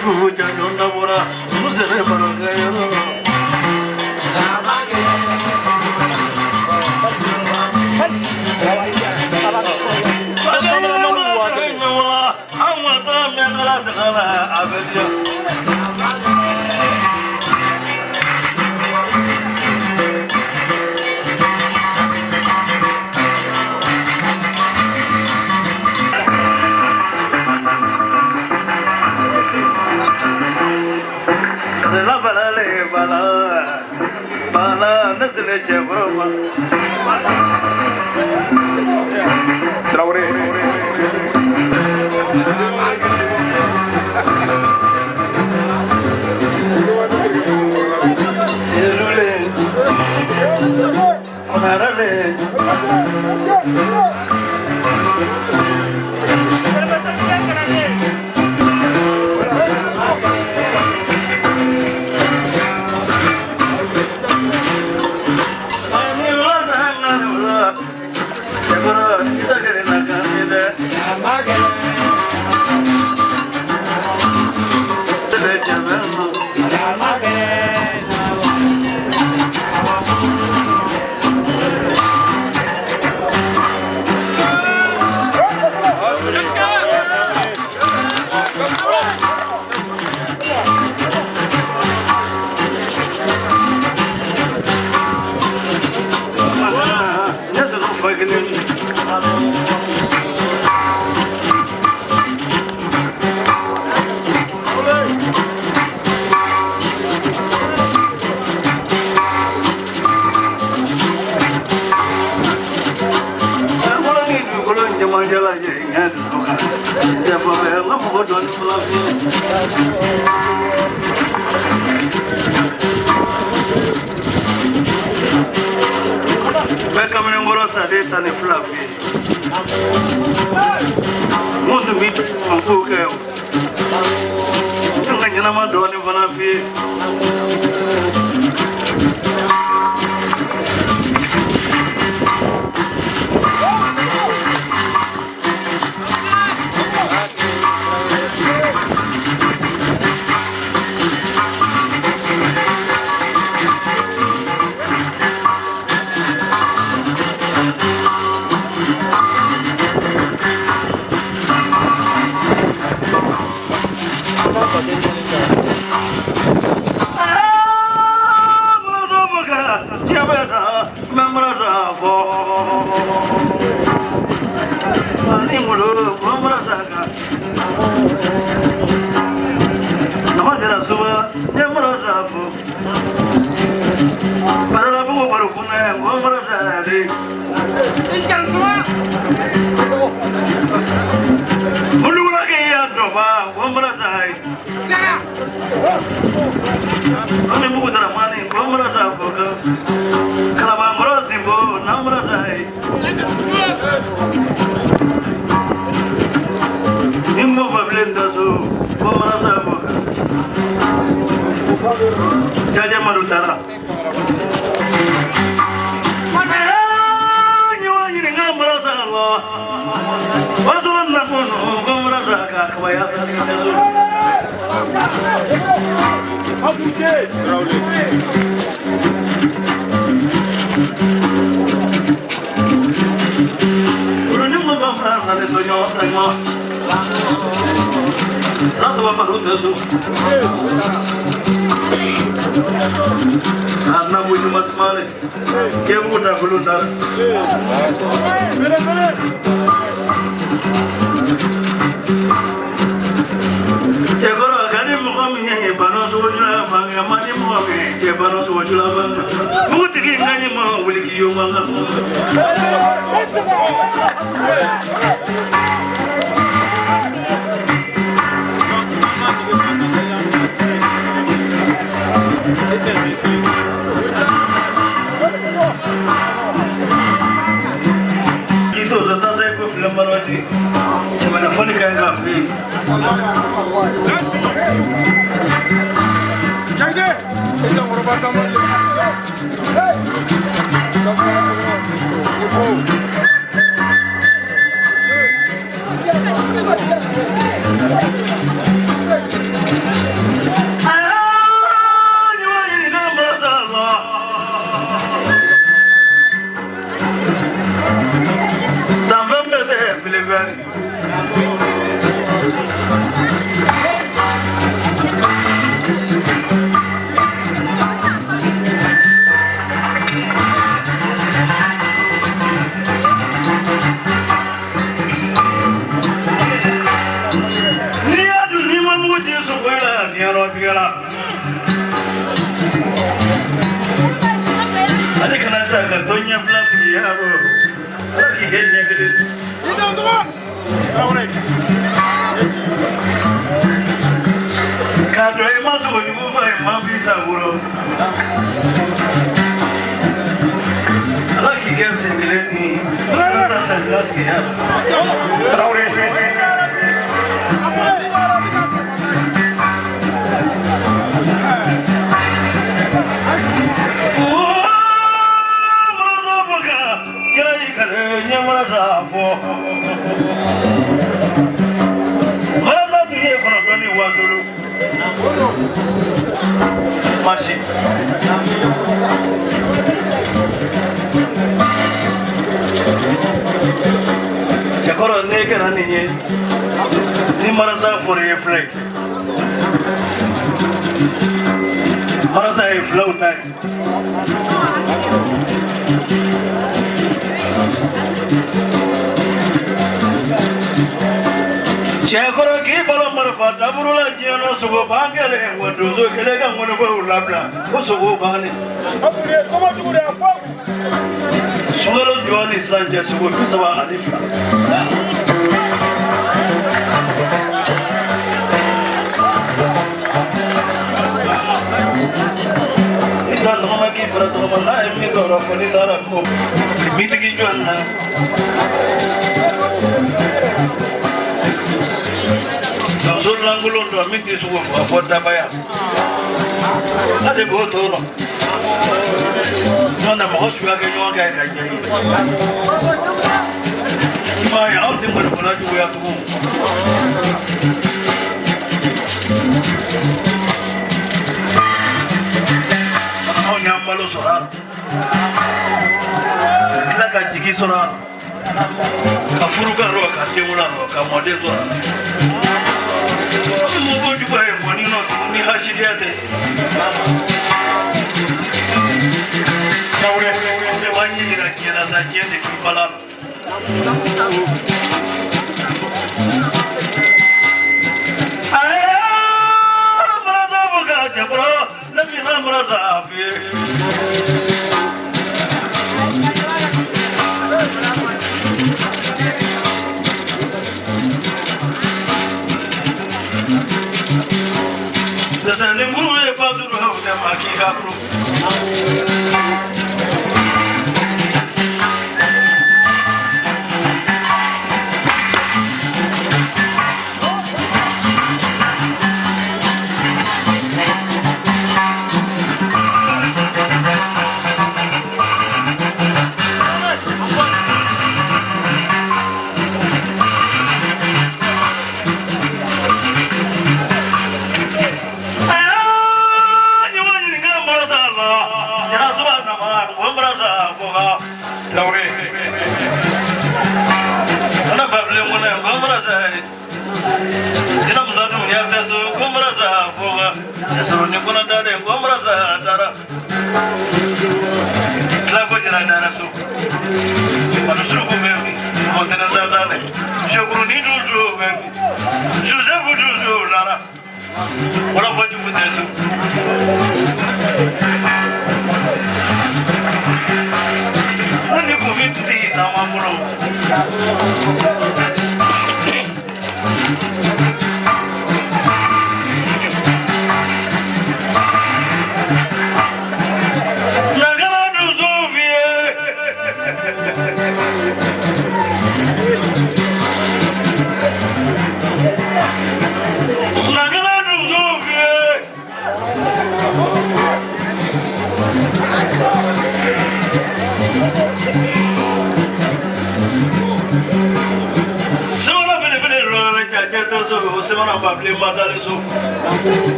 fuja yonda bora musere baranga yoro Traoré.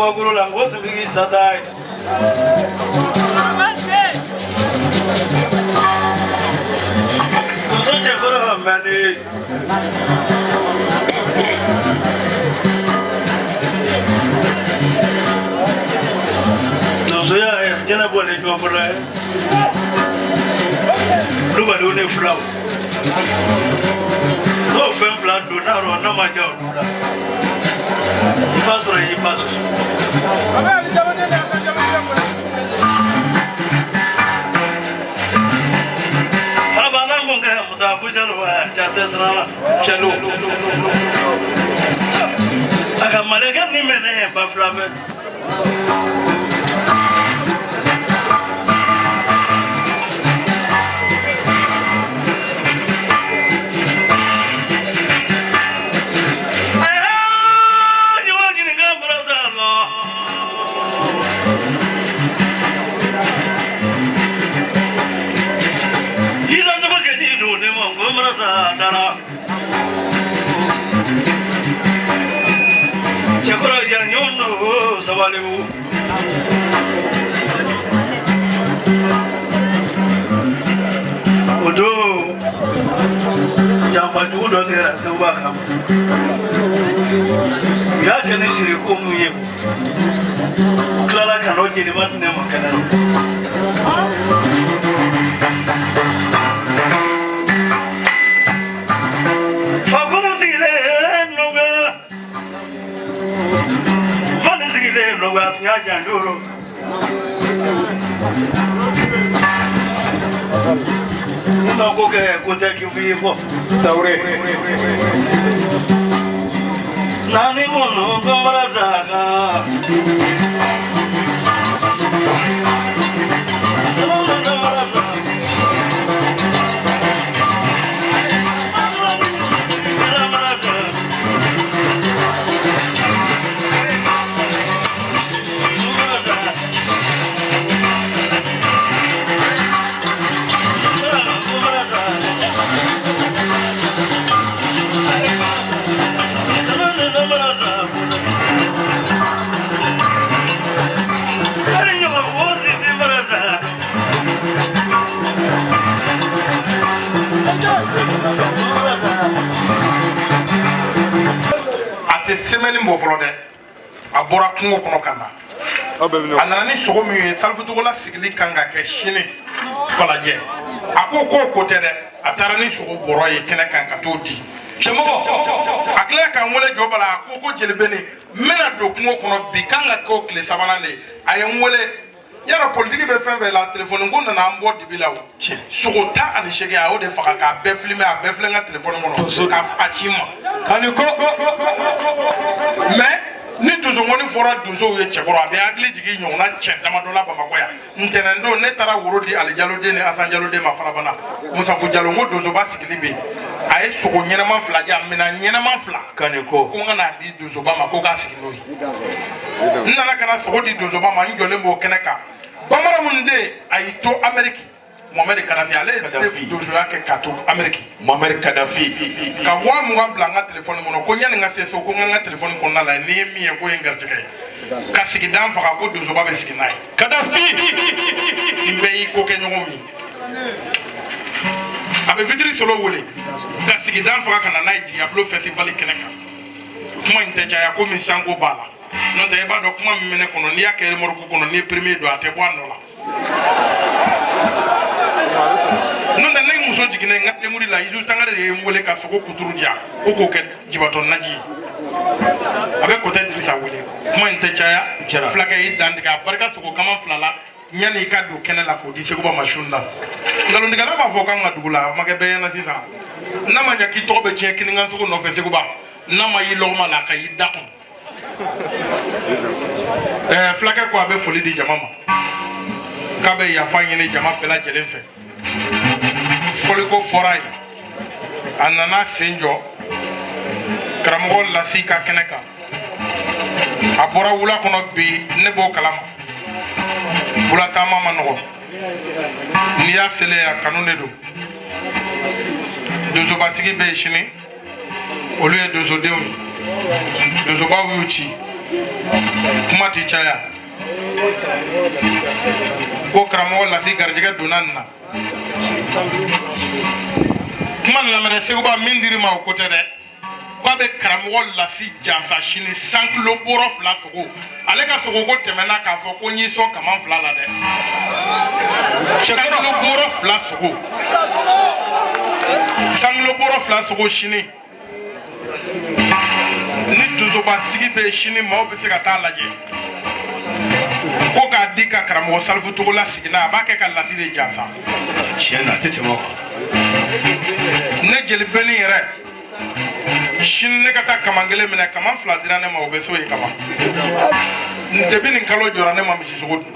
maguru la ngoto bigi sadai Dozo chakora mani Dozo ya jana bole jo fura Luba do ne fura No fem fla do na ro na ma jaw do la Pastor yi pastor Abana ngonga musafu jalo wa chatesna chalo Aka malega ni mene ba flave Chakura janyono sawalewu Odo jampa judo tera sawaka Ya kene shiri ko muye Clara kanoje ni matne makana No va a janduro No ko ke ko te ki fi ko taure Nani mo no gomara daga Semaine mbofolo de abora kungo kono kana anana ni sogo mi salfu to la sigli kanga ke shine falaje akoko ko tede atara ni sogo boro ye kene kanka toti chemo akle kan wole jobala akoko jelebeni mena do kungo kono bi kanga ko kle sabana le ayen wole yara politique be fen la téléphone ngona na ambo dibila wo sogo ta ani shege a o de faka ka be filmer a be flenga téléphone ngono ka achima kaniko mais ni dozo ngoni fora dozo ye chekoro abe agli jigi nyona chenda madola bamako ya ntenendo ne tara woro di alijalo de ne asanjalo de mafara bana musafu jalo ngo dozo basigilibe ay sogo nyena man fla ja mina nyena man fla kaniko ko ngana di dozo bama ko ga sigiloi nana kana sogo di dozo bama njole mbo keneka bamara munde ay to Amerique Mohamed Kadhafi ale dozo yake kato Amerique Mohamed Kadhafi ka wa mu ngambla nga telephone mono ko nyane nga seso ko nga telephone ko na la ni mi e ko engartike ka sigi dan fa ko dozo ba be sigi nay Kadhafi imbe ko ke nyomi abe vidiri solo wole ka sigi dan fa kana naiji ablo festival keneka kuma inteja ya ko mi sango bala non te ba do kuma mi mene kono ni akere morko kono ni premier do ate boano la non da nay muso jigine ngate muri la izu sangare de ngole ka soko kuturuja o ko ke jibaton naji abe ko te drisa wole kuma inteja ya flaka yi dandika barka soko kama flala nyani ka do kenela ko di seko ba mashunda ngalo ndiga na ba foka ngadugula magebe na sisa na manya ki tobe che kininga soko no fese ko ba na mayi lo mala ka yi dakon flaka ko abe foli di jamama kabe ya fanyene jama bela jelenfe foli ko foray anana senjo kramo la sika keneka abora wula kono bi nebo kalama bula tama manogo ni ya sele ya kanune do dozo basigi be shini olu e dozo dewi dozo ba wuchi kuma ti caya ko karamɔgɔ lasi garijɛgɛ donna nin na kuma lamɛnɛ seguba min dir'i ma o ko tɛ dɛ ko a bɛ karamɔgɔ lasi jansa sini 100 kilo bɔrɔ 2 sogo ale ka sogo ko tɛmɛna k'a fɔ ko n y'i sɔn kaman 2 la dɛ 100 kilo bɔrɔ 2 sogo 100 kilo bɔrɔ 2 sogo sini ni donsoba sigi bɛ sini maaw bɛ se ka taa lajɛ ko k'a di ka karamɔgɔ Salifu Togola sigina a b'a kɛ ka lasi de jansa tiɲɛ na a tɛ tɛmɛ o kan ne jeli bɛni yɛrɛ sini ne ka taa kaman 1 minɛ kaman 2 dira ne ma o bɛ so yen kaban depuis nin kalo jɔra ne ma misi sogo dun